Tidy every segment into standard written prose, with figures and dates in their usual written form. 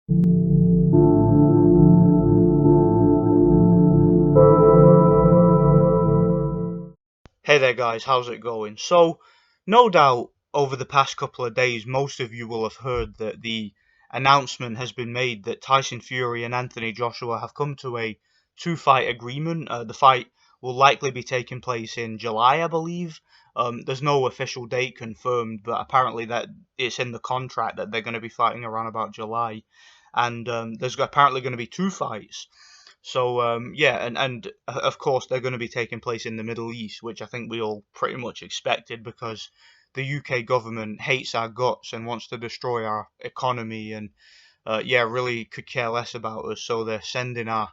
Hey there, guys, how's it going? So, no doubt over the past couple of days, most of you will have heard that the announcement has been made that Tyson Fury and Anthony Joshua have come to a two-fight agreement. The fight will likely be taking place in July, I believe. There's no official date confirmed, but apparently that it's in the contract that they're going to be fighting around about July, and there's apparently going to be two fights. So yeah, and of course they're going to be taking place in the Middle East, which I think we all pretty much expected because the UK government hates our guts and wants to destroy our economy and yeah, really could care less about us. So they're sending our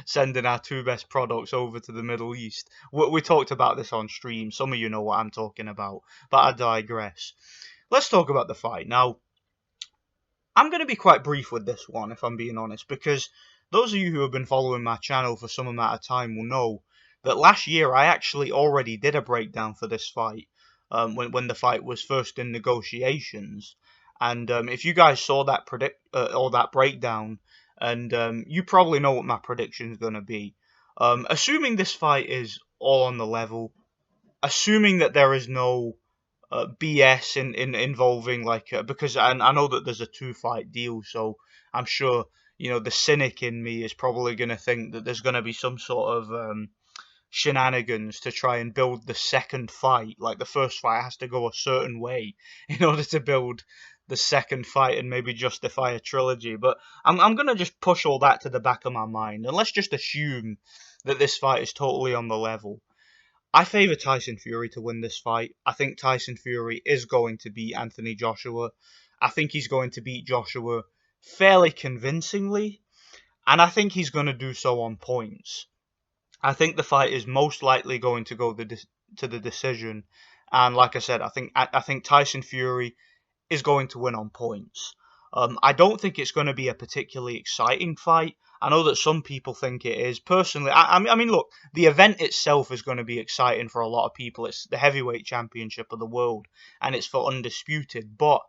sending our two best products over to the Middle East. We talked about this on stream. Some of you know what I'm talking about, but I digress. Let's talk about the fight now. I'm going to be quite brief with this one, if I'm being honest, because those of you who have been following my channel for some amount of time will know that last year I actually already did a breakdown for this fight when the fight was first in negotiations. And if you guys saw that or that breakdown, and you probably know what my prediction is going to be. Assuming this fight is all on the level, assuming that there is no BS in involving like because I know that there's a two fight deal, so I'm sure the cynic in me is probably going to think that there's going to be some sort of shenanigans to try and build the second fight. Like the first fight has to go a certain way in order to build the second fight and maybe justify a trilogy. But I'm going to just push all that to the back of my mind and let's just assume that this fight is totally on the level. I favour Tyson Fury to win this fight. I think Tyson Fury is going to beat Anthony Joshua. I think he's going to beat Joshua fairly convincingly, and I think he's going to do so on points. I think the fight is most likely going to go to the decision, and like I said, I think Tyson Fury is going to win on points. I don't think it's going to be a particularly exciting fight. I know that some people think it is. Personally, I mean, look, the event itself is going to be exciting for a lot of people. It's the heavyweight championship of the world, and it's for Undisputed. But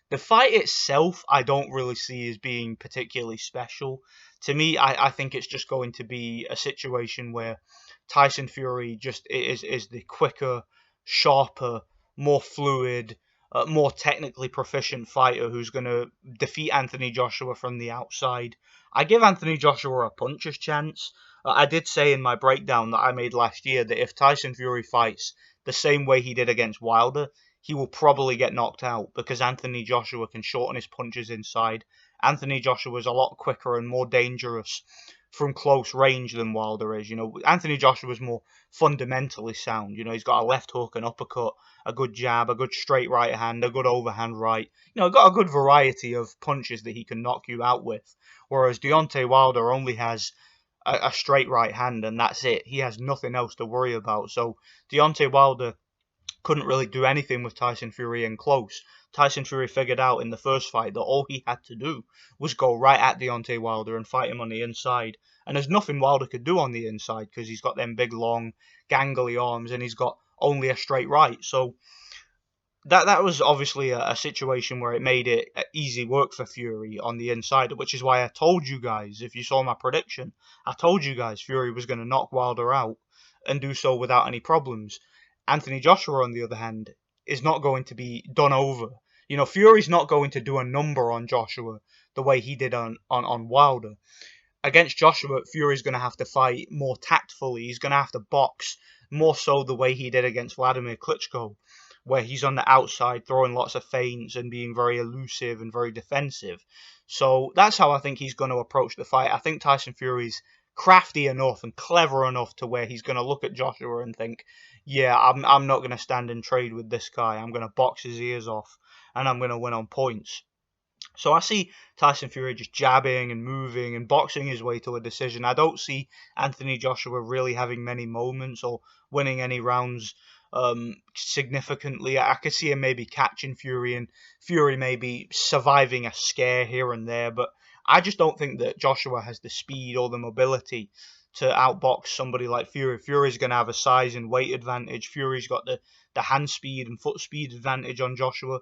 the fight itself, I don't really see as being particularly special. To me, I think it's just going to be a situation where Tyson Fury just is the quicker, sharper, more fluid, more technically proficient fighter who's going to defeat Anthony Joshua from the outside. I give Anthony Joshua a puncher's chance. I did say in my breakdown that I made last year that if Tyson Fury fights the same way he did against Wilder, he will probably get knocked out because Anthony Joshua can shorten his punches inside. Anthony Joshua is a lot quicker and more dangerous from close range than Wilder is. Anthony Joshua is more fundamentally sound. He's got a left hook, an uppercut, a good jab, a good straight right hand, a good overhand right. Got a good variety of punches that he can knock you out with. Whereas Deontay Wilder only has a straight right hand and that's it. He has nothing else to worry about. So Deontay Wilder couldn't really do anything with Tyson Fury in close. Tyson Fury figured out in the first fight that all he had to do was go right at Deontay Wilder and fight him on the inside. And there's nothing Wilder could do on the inside because he's got them big, long, gangly arms and he's got only a straight right. So that was obviously a situation where it made it easy work for Fury on the inside, which is why I told you guys, if you saw my prediction, I told you guys Fury was going to knock Wilder out and do so without any problems. Anthony Joshua, on the other hand, is not going to be done over. Fury's not going to do a number on Joshua the way he did on Wilder. Against Joshua, Fury's going to have to fight more tactfully. He's going to have to box more so the way he did against Vladimir Klitschko, where he's on the outside throwing lots of feints and being very elusive and very defensive. So that's how I think he's going to approach the fight. I think Tyson Fury's crafty enough and clever enough to where he's going to look at Joshua and think, yeah, I'm not going to stand and trade with this guy. I'm going to box his ears off and I'm going to win on points. So I see Tyson Fury just jabbing and moving and boxing his way to a decision. I don't see Anthony Joshua really having many moments or winning any rounds significantly. I could see him maybe catching Fury and Fury maybe surviving a scare here and there, but I just don't think that Joshua has the speed or the mobility to outbox somebody like Fury. Fury's going to have a size and weight advantage. Fury's got the hand speed and foot speed advantage on Joshua.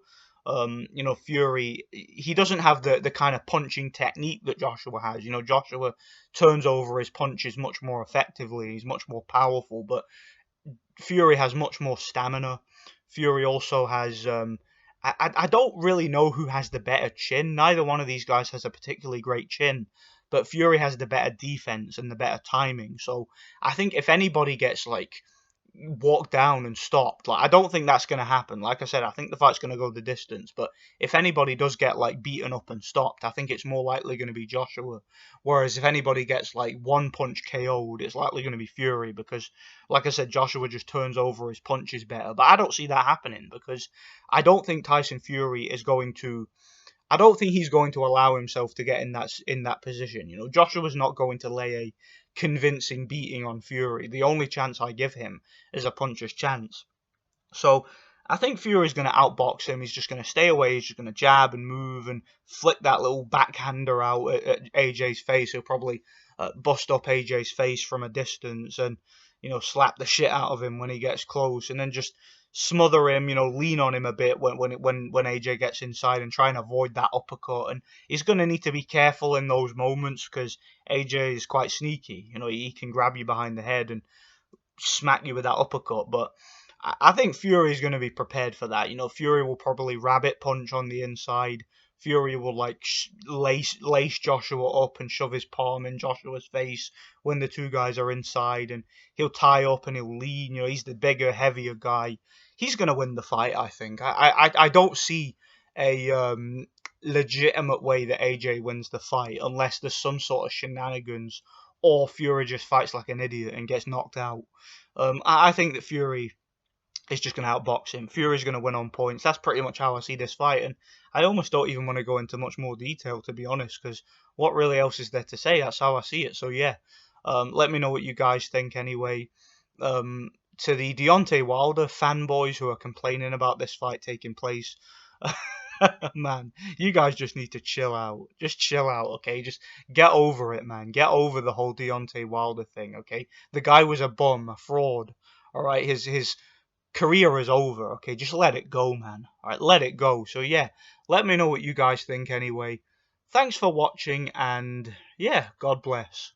Fury, he doesn't have the kind of punching technique that Joshua has. Joshua turns over his punches much more effectively. He's much more powerful, but Fury has much more stamina. Fury also has. I don't really know who has the better chin. Neither one of these guys has a particularly great chin, but Fury has the better defense and the better timing. So I think if anybody gets like walked down and stopped. Like, I don't think that's going to happen. Like I said, I think the fight's going to go the distance. But if anybody does get like beaten up and stopped, I think it's more likely going to be Joshua. Whereas if anybody gets like one punch KO'd, it's likely going to be Fury because, like I said, Joshua just turns over his punches better. But I don't see that happening because I don't think Tyson Fury is going to. I don't think he's going to allow himself to get in that position. Joshua's not going to lay a convincing beating on Fury. The only chance I give him is a puncher's chance. So I think Fury's going to outbox him. He's just going to stay away. He's just going to jab and move and flick that little backhander out at AJ's face. He'll probably bust up AJ's face from a distance and slap the shit out of him when he gets close, and then just smother him, lean on him a bit when AJ gets inside and try and avoid that uppercut. And he's going to need to be careful in those moments because AJ is quite sneaky. He can grab you behind the head and smack you with that uppercut. But I think Fury is going to be prepared for that. Fury will probably rabbit punch on the inside. Fury will like lace Joshua up and shove his palm in Joshua's face when the two guys are inside, and he'll tie up and he'll lean. He's the bigger, heavier guy. He's gonna win the fight, I think. I don't see a legitimate way that AJ wins the fight unless there's some sort of shenanigans or Fury just fights like an idiot and gets knocked out. I think that Fury is just going to outbox him. Fury's going to win on points. That's pretty much how I see this fight, and I almost don't even want to go into much more detail, to be honest, because what really else is there to say? That's how I see it. So yeah, let me know what you guys think anyway. To the Deontay Wilder fanboys who are complaining about this fight taking place, man, you guys just need to chill out. Just chill out, okay? Just get over it, man. Get over the whole Deontay Wilder thing, okay? The guy was a bum, a fraud. All right, his career is over, okay? Just let it go, man. Alright, let it go. So yeah, let me know what you guys think anyway. Thanks for watching, and yeah, God bless.